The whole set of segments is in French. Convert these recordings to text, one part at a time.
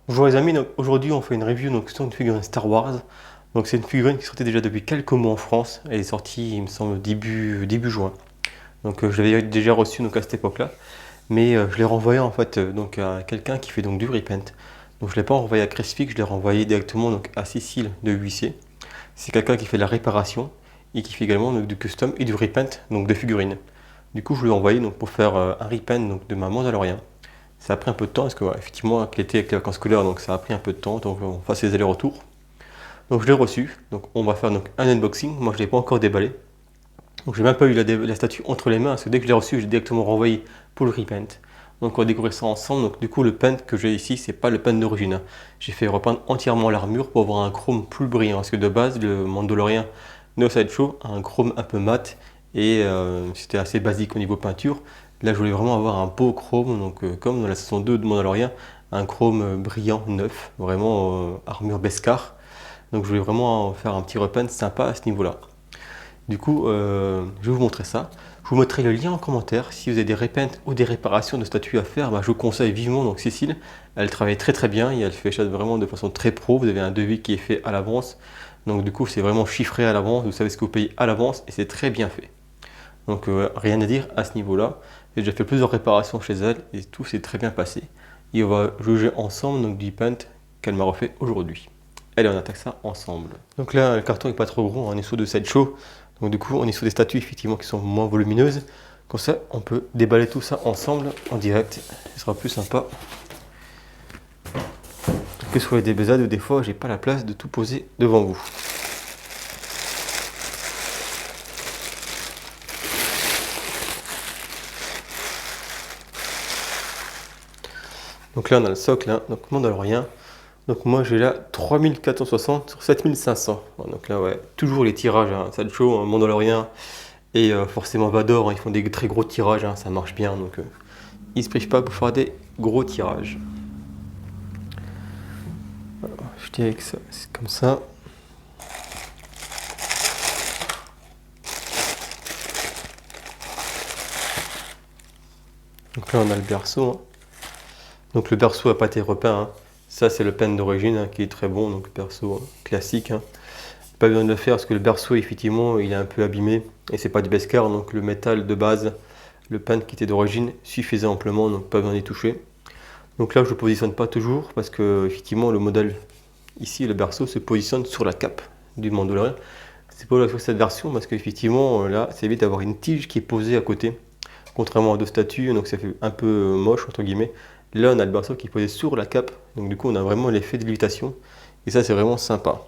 Bonjour les amis, donc aujourd'hui on fait une review donc, sur une figurine Star Wars. Donc c'est une figurine qui sortait déjà depuis quelques mois en France. Elle est sortie, il me semble, début juin. Donc je l'avais déjà reçue donc, à cette époque-là. Mais je l'ai renvoyé en fait donc, à quelqu'un qui fait donc, du repaint. Donc je ne l'ai pas renvoyé à Crispy, je l'ai renvoyé directement donc, à Cécile de Huissier. C'est quelqu'un qui fait de la réparation et qui fait également donc, du custom et du repaint donc, de figurines. Du coup je lui ai envoyé donc, pour faire un repaint donc, de ma Mandalorian. Ça a pris un peu de temps parce que, ouais, effectivement, avec l'été, avec les vacances scolaires, donc ça a pris un peu de temps. Donc, on fasse les allers-retours. Donc, je l'ai reçu. Donc, on va faire donc, un unboxing. Moi, je ne l'ai pas encore déballé. Donc, j'ai même pas eu la statue entre les mains parce que dès que je l'ai reçu, j'ai directement renvoyé pour le repaint. Donc, on va découvrir ça ensemble. Donc, du coup, le paint que j'ai ici, c'est pas le paint d'origine, hein. J'ai fait repeindre entièrement l'armure pour avoir un chrome plus brillant. Parce que de base, le Mandalorian No Sideshow a un chrome un peu mat et c'était assez basique au niveau peinture. Là, je voulais vraiment avoir un beau chrome, donc comme dans la saison 2 de Mandalorian, un chrome brillant, neuf, vraiment armure Beskar. Donc, je voulais vraiment faire un petit repaint sympa à ce niveau-là. Du coup, je vais vous montrer ça. Je vous mettrai le lien en commentaire. Si vous avez des repeints ou des réparations de statues à faire, bah, je vous conseille vivement donc Cécile. Elle travaille très très bien et elle fait ça vraiment de façon très pro. Vous avez un devis qui est fait à l'avance. Donc du coup, c'est vraiment chiffré à l'avance. Vous savez ce que vous payez à l'avance et c'est très bien fait. Donc rien à dire à ce niveau-là. J'ai déjà fait plusieurs réparations chez elle et tout s'est très bien passé. Et on va juger ensemble donc, du paint qu'elle m'a refait aujourd'hui. Allez, on attaque ça ensemble. Donc là, le carton n'est pas trop gros, on est sur de sideshow. Donc du coup, on est sur des statues effectivement qui sont moins volumineuses. Comme ça, on peut déballer tout ça ensemble en direct. Ce sera plus sympa. Que ce soit des besades ou des fois, j'ai pas la place de tout poser devant vous. Donc là, on a le socle, hein, donc Mandalorian. Donc moi, j'ai là 3460 sur 7500. Donc là, ouais, toujours les tirages, hein, Sideshow, hein, Mandalorian et forcément Vador, hein, ils font des très gros tirages, hein, ça marche bien. Donc ils se privent pas pour faire des gros tirages. Alors, je dis avec ça, c'est comme ça. Donc là, on a le berceau, hein. Donc le berceau n'a pas été repeint, hein. Ça, c'est le paint d'origine, hein, qui est très bon, donc berceau hein, classique, hein. Pas besoin de le faire parce que le berceau, effectivement, il est un peu abîmé et c'est pas du Beskar, donc le métal de base, le paint qui était d'origine suffisait amplement, donc pas besoin d'y toucher. Donc là, je ne le positionne pas toujours parce que effectivement, le modèle ici, le berceau, se positionne sur la cape du Mandalorian. C'est pas la cette version parce qu'effectivement, là, ça évite d'avoir une tige qui est posée à côté, contrairement à d'autres statues, donc ça fait un peu moche entre guillemets. Là, on a le berceau qui est posé sur la cape, donc du coup, on a vraiment l'effet de lévitation et ça, c'est vraiment sympa.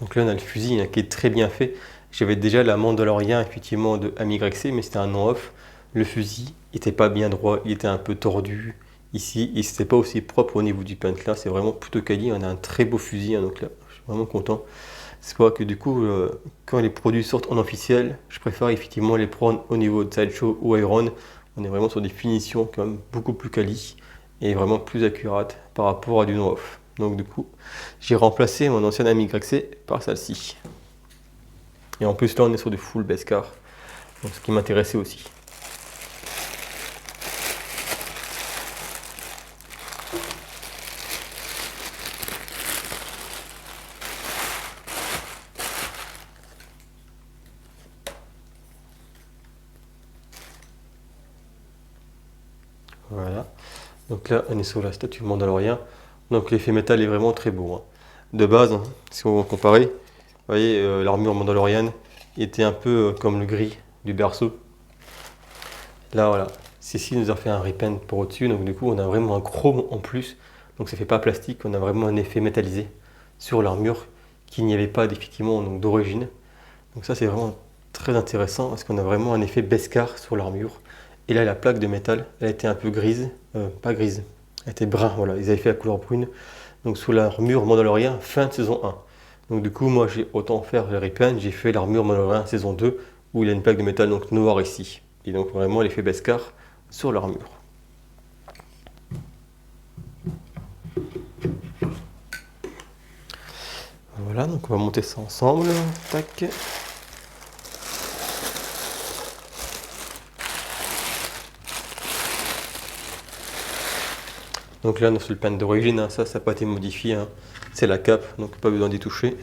Donc là, on a le fusil hein, qui est très bien fait. J'avais déjà la Mandalorian effectivement de AMYC, mais c'était un non-off. Le fusil n'était pas bien droit, il était un peu tordu ici, et c'était pas aussi propre au niveau du paint. Là, c'est vraiment plutôt quali. On a un très beau fusil, hein, donc là, je suis vraiment content. C'est pour ça que du coup, quand les produits sortent en officiel, je préfère effectivement les prendre au niveau de Sideshow ou Iron. On est vraiment sur des finitions quand même beaucoup plus quali et vraiment plus accurates par rapport à du non-off. Donc du coup, j'ai remplacé mon ancienne AMYC par celle-ci. Et en plus là, on est sur du full Beskar, donc ce qui m'intéressait aussi. Voilà. Donc là, on est sur la statue Mandalorian. Donc l'effet métal est vraiment très beau, hein. De base, hein, si on va comparer, vous voyez, l'armure Mandalorian était un peu comme le gris du berceau. Là, voilà. Cécile nous a fait un repaint pour au-dessus, donc du coup, on a vraiment un chrome en plus. Donc ça fait pas plastique, on a vraiment un effet métallisé sur l'armure qu'il n'y avait pas effectivement d'origine. Donc ça, c'est vraiment très intéressant parce qu'on a vraiment un effet Beskar sur l'armure. Et là, la plaque de métal, elle était un peu grise, pas grise, elle était brun, voilà, ils avaient fait la couleur brune. Donc sous l'armure Mandalorian fin de saison 1. Donc du coup, moi j'ai autant faire le repaint, j'ai fait l'armure Mandalorian saison 2 où il y a une plaque de métal donc noire ici. Et donc vraiment l'effet Beskar sur l'armure. Voilà, donc on va monter ça ensemble. Tac. Donc là, c'est le paint d'origine, hein, ça n'a pas été modifié, hein. C'est la cape, donc pas besoin d'y toucher.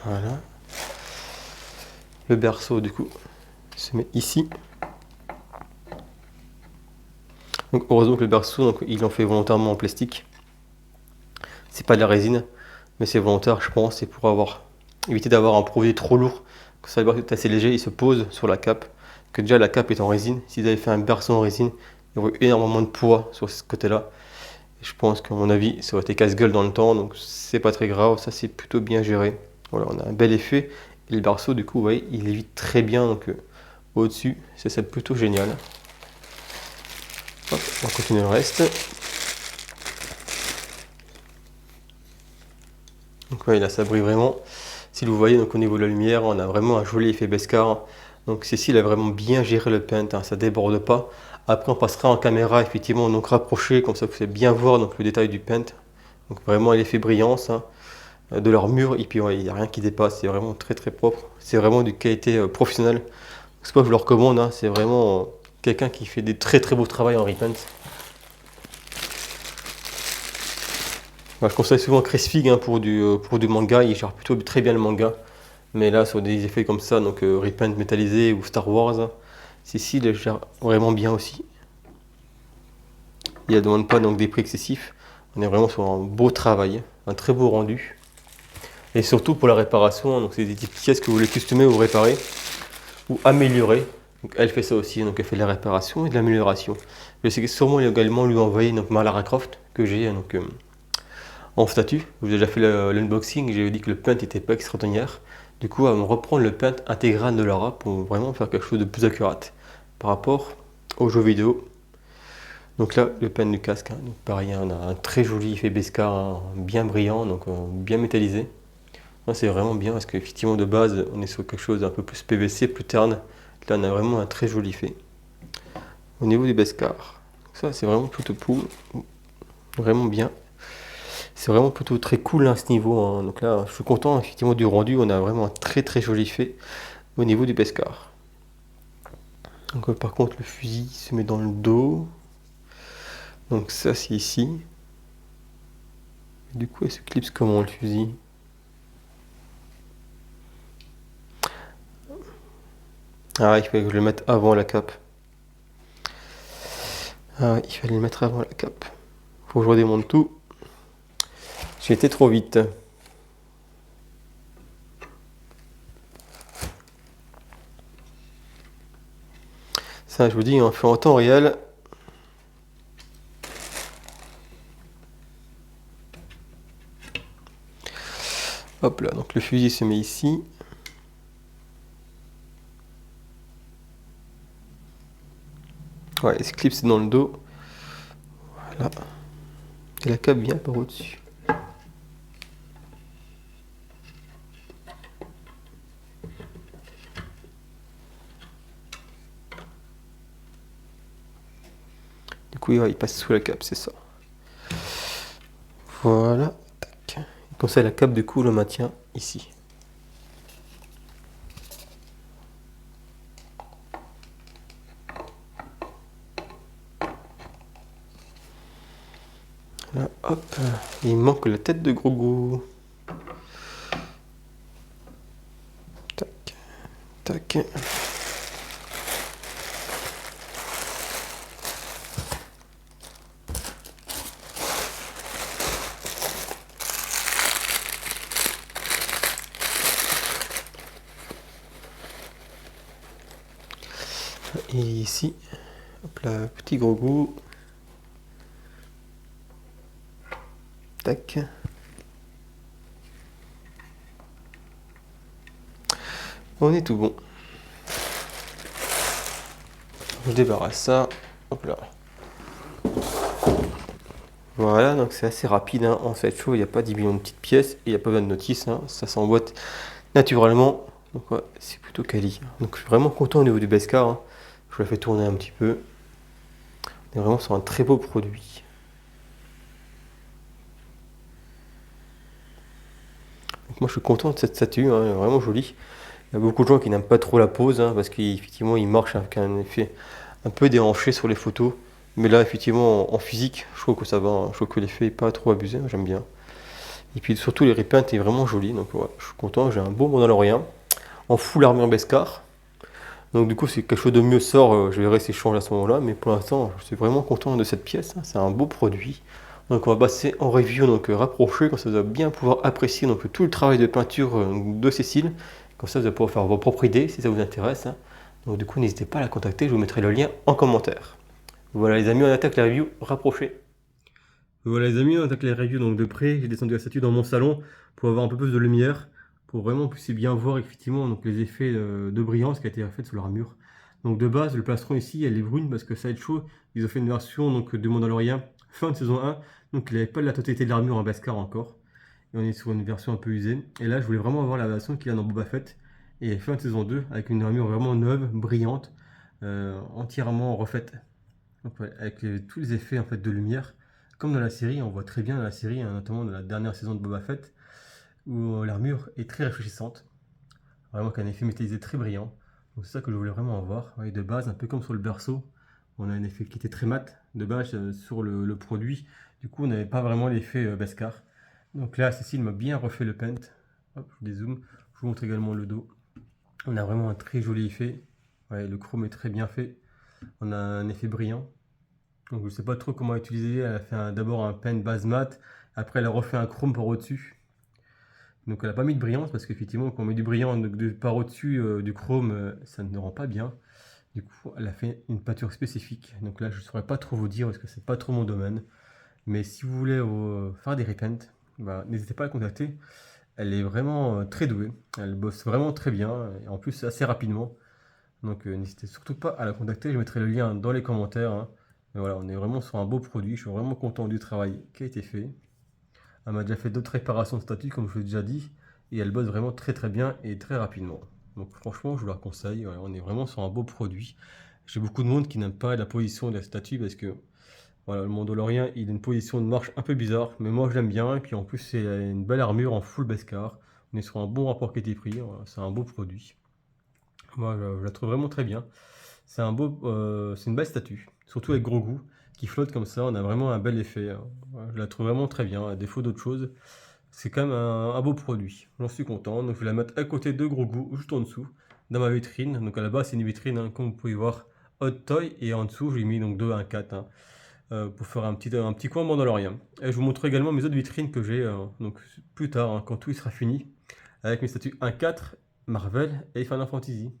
Voilà. Le berceau du coup se met ici. Donc heureusement que le berceau, donc, ils l'ont fait volontairement en plastique. C'est pas de la résine, mais c'est volontaire, je pense, c'est pour éviter d'avoir un produit trop lourd. Que ça, le berceau est assez léger, il se pose sur la cape. Que déjà la cape est en résine. S'ils avaient fait un berceau en résine, il y aurait eu énormément de poids sur ce côté-là. Et je pense qu'à mon avis, ça aurait été casse-gueule dans le temps, donc c'est pas très grave, ça c'est plutôt bien géré. Voilà, on a un bel effet. Et le berceau, du coup, vous voyez, il évite très bien, donc au-dessus, c'est plutôt génial. Hop, on continue le reste. Donc ouais, là ça brille vraiment. Si vous voyez, donc au niveau de la lumière, on a vraiment un joli effet Beskar. Donc Cécile a vraiment bien géré le paint, hein, ça déborde pas. Après on passera en caméra effectivement donc rapproché, comme ça vous pouvez bien voir donc, le détail du paint. Donc vraiment l'effet brillance hein, de leur mur, et puis ouais, il n'y a rien qui dépasse, c'est vraiment très très propre. C'est vraiment du qualité professionnelle. C'est pas que je le recommande, hein, c'est vraiment quelqu'un qui fait des très très beaux travaux en repaint. Moi, je conseille souvent Chris Fig hein, pour du manga, il gère plutôt très bien le manga. Mais là, sur des effets comme ça, donc repaint métallisé ou Star Wars, Cécile gère vraiment bien aussi. Il ne demande pas donc des prix excessifs. On est vraiment sur un beau travail, un très beau rendu. Et surtout pour la réparation, donc c'est des petites pièces que vous voulez customer ou réparer ou améliorer. Donc elle fait ça aussi, donc elle fait de la réparation et de l'amélioration. Je sais sûrement également lui envoyer donc ma Lara Croft que j'ai donc en statut. J'ai déjà fait l'unboxing, j'ai dit que le paint n'était pas extraordinaire. Du coup, elle va me reprendre le paint intégral de Lara pour vraiment faire quelque chose de plus accurate par rapport aux jeux vidéo. Donc là, le paint du casque, hein, donc pareil, on a un très joli effet Beskar, hein, bien brillant, donc bien métallisé. C'est vraiment bien parce qu'effectivement de base, on est sur quelque chose d'un peu plus PVC, plus terne. Là, on a vraiment un très joli effet. Au niveau du Beskar, ça c'est vraiment plutôt cool, vraiment bien. C'est vraiment plutôt très cool à ce niveau, hein. Donc là, je suis content effectivement du rendu. On a vraiment un très très joli fait au niveau du Beskar. Donc par contre, le fusil se met dans le dos. Donc ça, c'est ici. Du coup, elle se clipse comment le fusil? Ah, il fallait que je le mette avant la cape. Ah, il fallait le mettre avant la cape. Faut que je redémonte tout. J'ai été trop vite. Ça, je vous dis, on fait en temps réel. Hop là, donc le fusil se met ici. Ouais, ce clip c'est dans le dos. Voilà. Et la cape vient par au-dessus. Du coup, il passe sous la cape, c'est ça. Voilà. Tac. Comme ça, la cape, du coup, le maintient ici. Là, hop. Il manque la tête de Grogu. Tac. Tac. Et ici, hop là, petit Grogu. Tac. On est tout bon. Je débarrasse ça. Hop là. Voilà, donc c'est assez rapide hein, en 7 chevaux, il n'y a pas 10 millions de petites pièces et il n'y a pas besoin de notice, hein, ça s'emboîte naturellement. Donc ouais, c'est plutôt quali. Donc je suis vraiment content au niveau du Beskar, hein. Je l'ai fait tourner un petit peu. On est vraiment sur un très beau produit. Donc moi je suis content de cette statue, hein, elle est vraiment jolie. Il y a beaucoup de gens qui n'aiment pas trop la pose, hein, parce qu'effectivement il marche avec un effet un peu déhanché sur les photos. Mais là effectivement en physique, je trouve que ça va, hein. Je trouve que l'effet n'est pas trop abusé, j'aime bien. Et puis surtout les repaints est vraiment joli, donc ouais, je suis content, j'ai un beau Mandalorien en full armure Beskar. Donc du coup si quelque chose de mieux sort, je verrai si je change à ce moment-là, mais pour l'instant je suis vraiment content de cette pièce, hein. C'est un beau produit. Donc on va passer en review donc rapproché, comme ça vous allez bien pouvoir apprécier donc tout le travail de peinture de Cécile. Comme ça vous allez pouvoir faire vos propres idées si ça vous intéresse, hein. Donc du coup n'hésitez pas à la contacter, je vous mettrai le lien en commentaire. Voilà les amis, on attaque la review rapprochée. Voilà les amis, on attaque les reviews donc de près. J'ai descendu la statue dans mon salon pour avoir un peu plus de lumière, pour vraiment puissiez bien voir effectivement donc, les effets de brillance qui a été fait sur l'armure. Donc de base, le plastron ici, elle est brune parce que ça va être chaud. Ils ont fait une version donc, de Mandalorian fin de saison 1, donc il n'avait pas la totalité de l'armure en Beskar encore. Et on est sur une version un peu usée. Et là, je voulais vraiment avoir la version qu'il y a dans Boba Fett. Et fin de saison 2, avec une armure vraiment neuve, brillante, entièrement refaite. Donc, ouais, avec tous les effets en fait, de lumière. Comme dans la série, on voit très bien dans la série, hein, notamment dans la dernière saison de Boba Fett, où l'armure est très réfléchissante. Vraiment qu'un effet métallisé très brillant. Donc c'est ça que je voulais vraiment avoir. Ouais, de base, un peu comme sur le berceau, on a un effet qui était très mat de base sur le produit. Du coup, on n'avait pas vraiment l'effet Beskar. Donc là, Cécile m'a bien refait le paint. Hop, je dézoome. Je vous montre également le dos. On a vraiment un très joli effet. Ouais, le chrome est très bien fait. On a un effet brillant. Donc je ne sais pas trop comment utiliser. Elle a fait d'abord un paint base mat. Après, elle a refait un chrome par au-dessus. Donc elle n'a pas mis de brillance parce qu'effectivement quand on met du brillant par au-dessus du chrome, ça ne rend pas bien. Du coup elle a fait une peinture spécifique. Donc là je ne saurais pas trop vous dire parce que c'est pas trop mon domaine. Mais si vous voulez faire des repaints, bah, n'hésitez pas à la contacter. Elle est vraiment très douée. Elle bosse vraiment très bien et en plus assez rapidement. Donc n'hésitez surtout pas à la contacter. Je mettrai le lien dans les commentaires, hein. Mais voilà, on est vraiment sur un beau produit. Je suis vraiment content du travail qui a été fait. Elle m'a déjà fait d'autres réparations de statues, comme je vous l'ai déjà dit, et elle bosse vraiment très très bien et très rapidement. Donc franchement, je vous la conseille, voilà, on est vraiment sur un beau produit. J'ai beaucoup de monde qui n'aime pas la position de la statue parce que voilà, le Mandalorien, il a une position de marche un peu bizarre, mais moi je l'aime bien, et puis en plus c'est une belle armure en full Beskar. On est sur un bon rapport qualité-prix, voilà, c'est un beau produit. Moi je la trouve vraiment très bien. C'est une belle statue, surtout avec gros goût, qui flotte comme ça, on a vraiment un bel effet, hein. Voilà, je la trouve vraiment très bien, à défaut d'autre chose. C'est quand même un beau produit, j'en suis content. Donc je vais la mettre à côté de gros goût, juste en dessous, dans ma vitrine. Donc à la base c'est une vitrine, hein, comme vous pouvez voir, Hot Toy, et en dessous j'ai mis donc 2 1 4, hein, pour faire un petit coin mandalorien. Et je vous montre également mes autres vitrines que j'ai donc plus tard, hein, quand tout sera fini, avec mes statues 1-4, Marvel et Final Fantasy.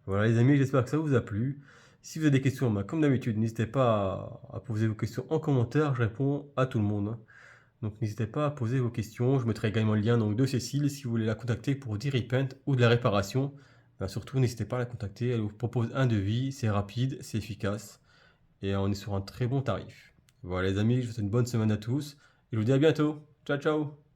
Voilà les amis, j'espère que ça vous a plu. Si vous avez des questions, bah, comme d'habitude, n'hésitez pas à poser vos questions en commentaire, je réponds à tout le monde, hein. Donc n'hésitez pas à poser vos questions. Je mettrai également le lien donc, de Cécile si vous voulez la contacter pour du repaint ou de la réparation. Ben, surtout, n'hésitez pas à la contacter. Elle vous propose un devis, c'est rapide, c'est efficace et on est sur un très bon tarif. Voilà les amis, je vous souhaite une bonne semaine à tous et je vous dis à bientôt. Ciao ciao.